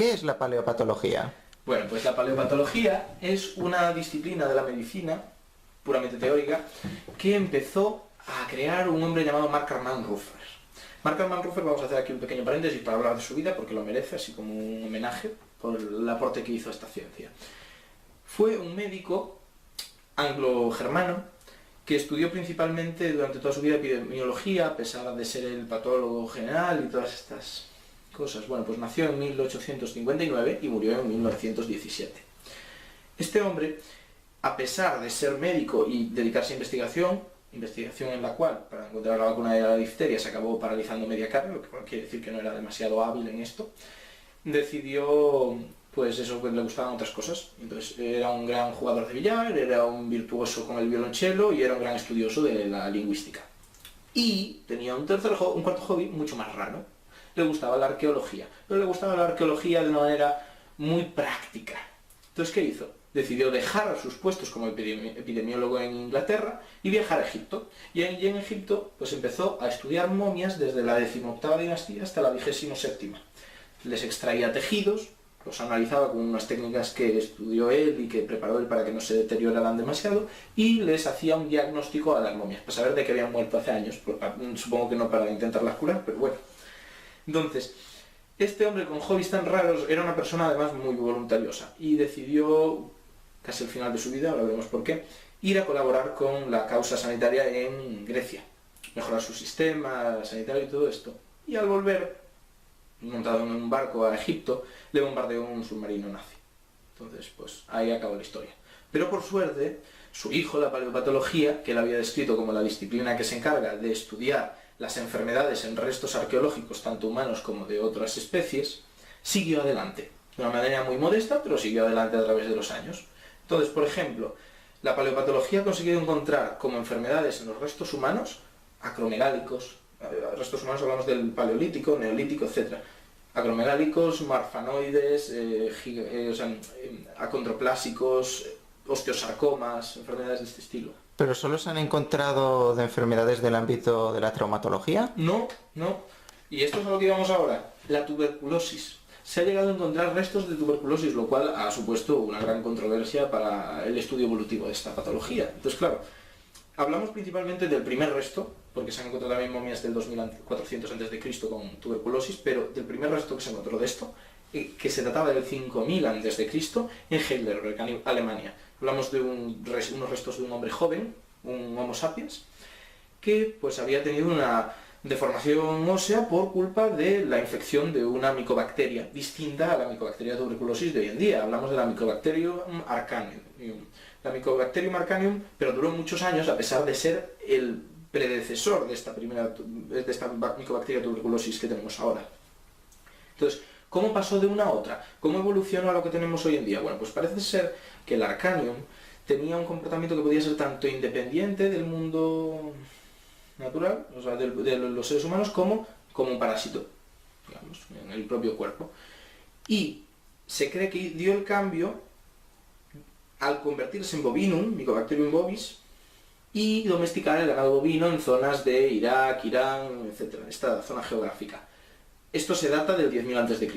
¿Qué es la paleopatología? Bueno, pues la paleopatología es una disciplina de la medicina, puramente teórica, que empezó a crear un hombre llamado Mark Armand Ruffers. Mark Armand Ruffers, vamos a hacer aquí un pequeño paréntesis para hablar de su vida, porque lo merece, así como un homenaje por el aporte que hizo a esta ciencia. Fue un médico anglo-germano que estudió principalmente durante toda su vida epidemiología, a pesar de ser el patólogo general y todas estas cosas. Bueno, pues nació en 1859 y murió en 1917. Este hombre, a pesar de ser médico y dedicarse a investigación en la cual, para encontrar la vacuna de la difteria, se acabó paralizando media carne, lo que quiere decir que no era demasiado hábil en esto, decidió, pues eso, pues le gustaban otras cosas. Entonces era un gran jugador de billar, era un virtuoso con el violonchelo y era un gran estudioso de la lingüística. Y tenía un cuarto hobby mucho más raro. Le gustaba la arqueología, pero le gustaba la arqueología de una manera muy práctica. Entonces, ¿qué hizo? Decidió dejar sus puestos como epidemiólogo en Inglaterra y viajar a Egipto. Y en Egipto pues empezó a estudiar momias desde la 18ª dinastía hasta la 27ª. Les extraía tejidos, los analizaba con unas técnicas que estudió él y que preparó él para que no se deterioraran demasiado, y les hacía un diagnóstico a las momias, para saber de qué habían muerto hace años. Supongo que no para intentarlas curar, pero bueno. Entonces, este hombre con hobbies tan raros era una persona además muy voluntariosa y decidió, casi al final de su vida, ahora veremos por qué, ir a colaborar con la causa sanitaria en Grecia, mejorar su sistema sanitario y todo esto. Y al volver, montado en un barco a Egipto, le bombardeó un submarino nazi. Entonces, pues ahí acabó la historia. Pero por suerte, su hijo, la paleopatología, que él había descrito como la disciplina que se encarga de estudiar las enfermedades en restos arqueológicos, tanto humanos como de otras especies, siguió adelante. De una manera muy modesta, pero siguió adelante a través de los años. Entonces, por ejemplo, la paleopatología ha conseguido encontrar como enfermedades en los restos humanos acromegálicos. Restos humanos hablamos del paleolítico, neolítico, etc. Acromegálicos, marfanoides, acondroplásicos, osteosarcomas, enfermedades de este estilo. ¿Pero solo se han encontrado de enfermedades del ámbito de la traumatología? No. Y esto es a lo que íbamos ahora. La tuberculosis. Se ha llegado a encontrar restos de tuberculosis, lo cual ha supuesto una gran controversia para el estudio evolutivo de esta patología. Entonces, claro, hablamos principalmente del primer resto, porque se han encontrado también momias del 2400 a.C. con tuberculosis, pero del primer resto que se encontró de esto, que se databa del 5000 a.C. en Heidelberg, Alemania. Hablamos de unos restos de un hombre joven, un Homo sapiens, que pues había tenido una deformación ósea por culpa de la infección de una micobacteria distinta a la micobacteria tuberculosis de hoy en día. Hablamos de la Mycobacterium arcanium. La Mycobacterium arcanium, pero duró muchos años a pesar de ser el predecesor de esta micobacteria tuberculosis que tenemos ahora. Entonces, ¿cómo pasó de una a otra? ¿Cómo evolucionó a lo que tenemos hoy en día? Bueno, pues parece ser que el arcanium tenía un comportamiento que podía ser tanto independiente del mundo natural, o sea, de los seres humanos, como un parásito, digamos, en el propio cuerpo. Y se cree que dio el cambio al convertirse en bovinum, Mycobacterium bovis, y domesticar el ganado bovino en zonas de Irak, Irán, etc., esta zona geográfica. Esto se data del 10.000 a.C.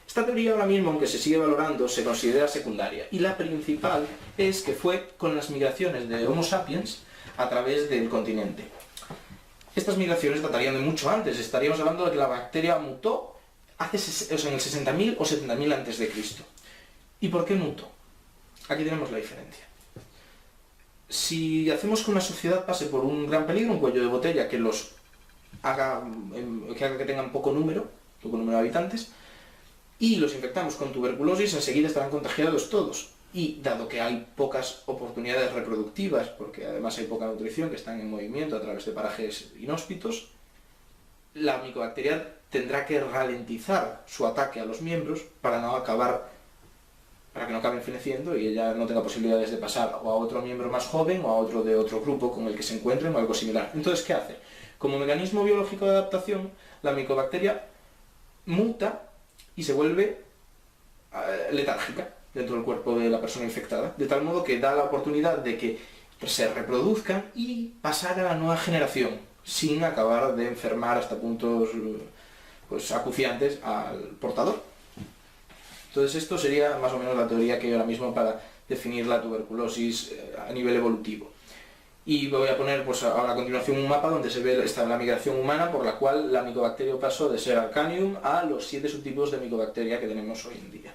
Esta teoría ahora mismo, aunque se sigue valorando, se considera secundaria, y la principal es que fue con las migraciones de Homo sapiens a través del continente. Estas migraciones datarían de mucho antes. Estaríamos hablando de que la bacteria mutó en el 60.000 o 70.000 a.C. ¿Y por qué mutó? Aquí tenemos la diferencia. Si hacemos que una sociedad pase por un gran peligro, un cuello de botella que haga que tengan poco número de habitantes, y los infectamos con tuberculosis, enseguida estarán contagiados todos. Y dado que hay pocas oportunidades reproductivas, porque además hay poca nutrición, que están en movimiento a través de parajes inhóspitos, la micobacteria tendrá que ralentizar su ataque a los miembros para que no acaben feneciendo y ella no tenga posibilidades de pasar o a otro miembro más joven o a otro de otro grupo con el que se encuentren o algo similar. Entonces, ¿qué hace? Como mecanismo biológico de adaptación, la micobacteria muta y se vuelve letárgica dentro del cuerpo de la persona infectada, de tal modo que da la oportunidad de que se reproduzcan y pasar a la nueva generación, sin acabar de enfermar hasta puntos pues, acuciantes al portador. Entonces esto sería más o menos la teoría que hay ahora mismo para definir la tuberculosis a nivel evolutivo. Y voy a poner pues ahora a continuación un mapa donde se ve la migración humana por la cual la Mycobacterium pasó de ser Arcanium a los 7 subtipos de Mycobacteria que tenemos hoy en día.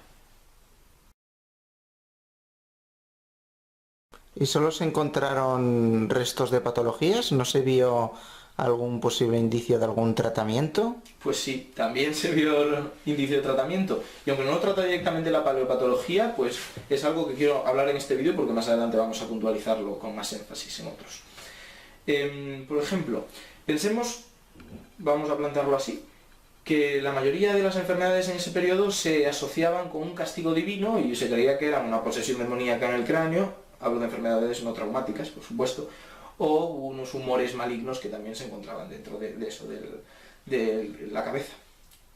¿Y solo se encontraron restos de patologías? ¿No se vio algún posible indicio de algún tratamiento? Pues sí, también se vio el indicio de tratamiento. Y aunque no trata directamente la paleopatología, pues es algo que quiero hablar en este vídeo porque más adelante vamos a puntualizarlo con más énfasis en otros. Por ejemplo, pensemos, vamos a plantearlo así, que la mayoría de las enfermedades en ese periodo se asociaban con un castigo divino y se creía que eran una posesión demoníaca en el cráneo, hablo de enfermedades no traumáticas, por supuesto, o unos humores malignos que también se encontraban dentro de eso, de la cabeza.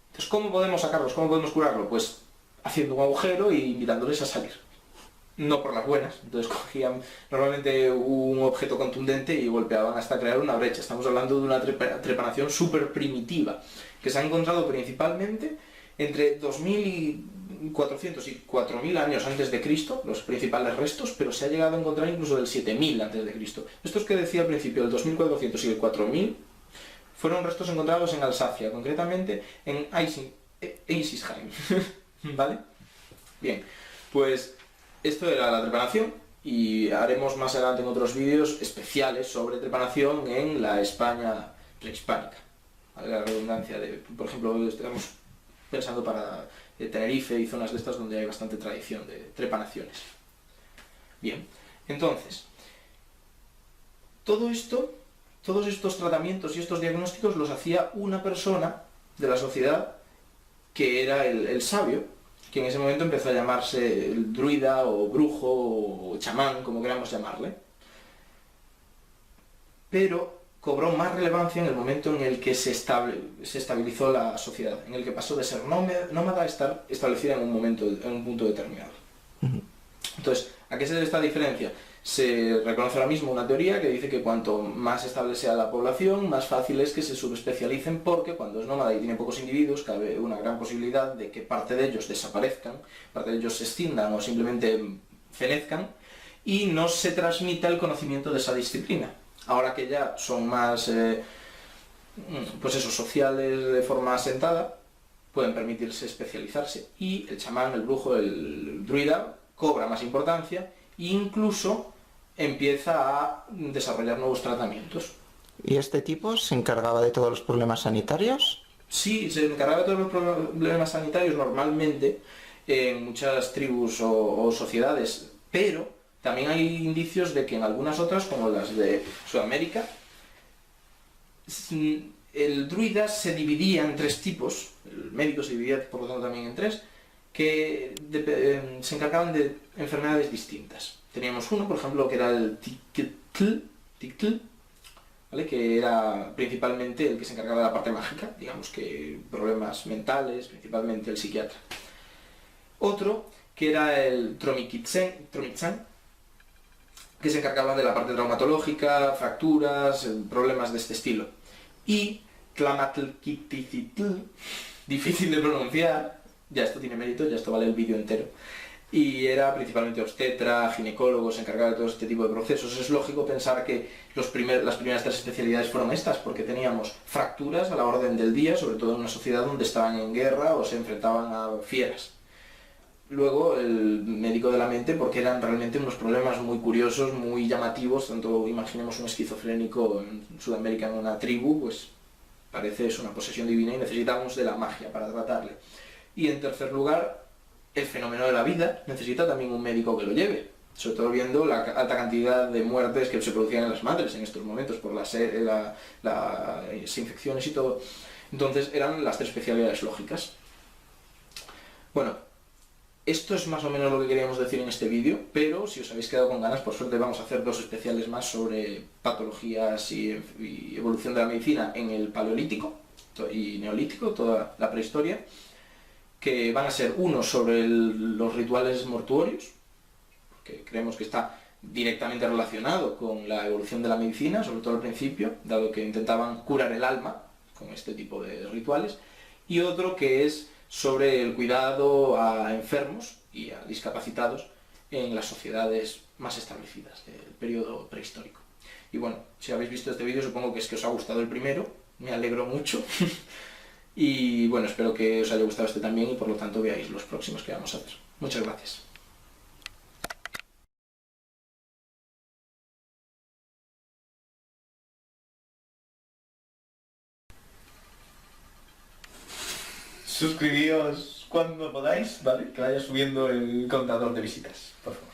Entonces, ¿cómo podemos sacarlos? ¿Cómo podemos curarlo? Pues haciendo un agujero y invitándoles a salir. No por las buenas. Entonces cogían normalmente un objeto contundente y golpeaban hasta crear una brecha. Estamos hablando de una trepanación súper primitiva, que se ha encontrado principalmente entre 2400 y 4000 años antes de Cristo, los principales restos, pero se ha llegado a encontrar incluso del 7000 antes de Cristo. Estos que decía al principio, del 2400 y el 4000, fueron restos encontrados en Alsacia, concretamente en Eisisheim. ¿Vale? Bien, pues esto era la trepanación y haremos más adelante en otros vídeos especiales sobre trepanación en la España prehispánica. La redundancia de, por ejemplo, estamos pensando para Tenerife y zonas de estas donde hay bastante tradición de trepanaciones. Bien, entonces, todo esto, todos estos tratamientos y estos diagnósticos los hacía una persona de la sociedad que era el sabio, que en ese momento empezó a llamarse el druida o brujo o chamán, como queramos llamarle, pero cobró más relevancia en el momento en el que se estabilizó la sociedad, en el que pasó de ser nómada a estar establecida en un punto determinado. Entonces, ¿a qué se debe esta diferencia? Se reconoce ahora mismo una teoría que dice que cuanto más estable sea la población, más fácil es que se subespecialicen, porque cuando es nómada y tiene pocos individuos, cabe una gran posibilidad de que parte de ellos desaparezcan, parte de ellos se extingan o simplemente fenezcan, y no se transmita el conocimiento de esa disciplina. Ahora que ya son más pues eso, sociales de forma asentada, pueden permitirse especializarse. Y el chamán, el brujo, el druida cobra más importancia e incluso empieza a desarrollar nuevos tratamientos. ¿Y este tipo se encargaba de todos los problemas sanitarios? Sí, se encargaba de todos los problemas sanitarios normalmente en muchas tribus o sociedades, pero también hay indicios de que en algunas otras, como las de Sudamérica, el druida se dividía en 3 tipos, el médico se dividía por lo tanto también en 3, que se encargaban de enfermedades distintas. Teníamos uno, por ejemplo, que era el Tictl, ¿vale? Que era principalmente el que se encargaba de la parte mágica, digamos que problemas mentales, principalmente el psiquiatra. Otro, que era el Tromitzan, que se encargaba de la parte traumatológica, fracturas, problemas de este estilo. Y Tlamatl-Kitticitl, difícil de pronunciar, ya esto tiene mérito, ya esto vale el vídeo entero, y era principalmente obstetra, ginecólogo, se encargaba de todo este tipo de procesos. Es lógico pensar que las primeras 3 especialidades fueron estas, porque teníamos fracturas a la orden del día, sobre todo en una sociedad donde estaban en guerra o se enfrentaban a fieras. Luego el médico de la mente, porque eran realmente unos problemas muy curiosos, muy llamativos, tanto imaginemos un esquizofrénico en Sudamérica en una tribu, pues parece es una posesión divina y necesitamos de la magia para tratarle. Y en tercer lugar, el fenómeno de la vida necesita también un médico que lo lleve, sobre todo viendo la alta cantidad de muertes que se producían en las madres en estos momentos por las infecciones y todo. Entonces eran las 3 especialidades lógicas. Bueno, esto es más o menos lo que queríamos decir en este vídeo, pero si os habéis quedado con ganas, por suerte vamos a hacer 2 especiales más sobre patologías y evolución de la medicina en el Paleolítico y Neolítico, toda la prehistoria, que van a ser uno sobre los rituales mortuorios, porque creemos que está directamente relacionado con la evolución de la medicina, sobre todo al principio, dado que intentaban curar el alma con este tipo de rituales, y otro que es sobre el cuidado a enfermos y a discapacitados en las sociedades más establecidas del periodo prehistórico. Y bueno, si habéis visto este vídeo supongo que es que os ha gustado el primero, me alegro mucho. Y bueno, espero que os haya gustado este también y por lo tanto veáis los próximos que vamos a hacer. Muchas gracias. Suscribíos cuando podáis, ¿vale? Que vaya subiendo el contador de visitas, por favor.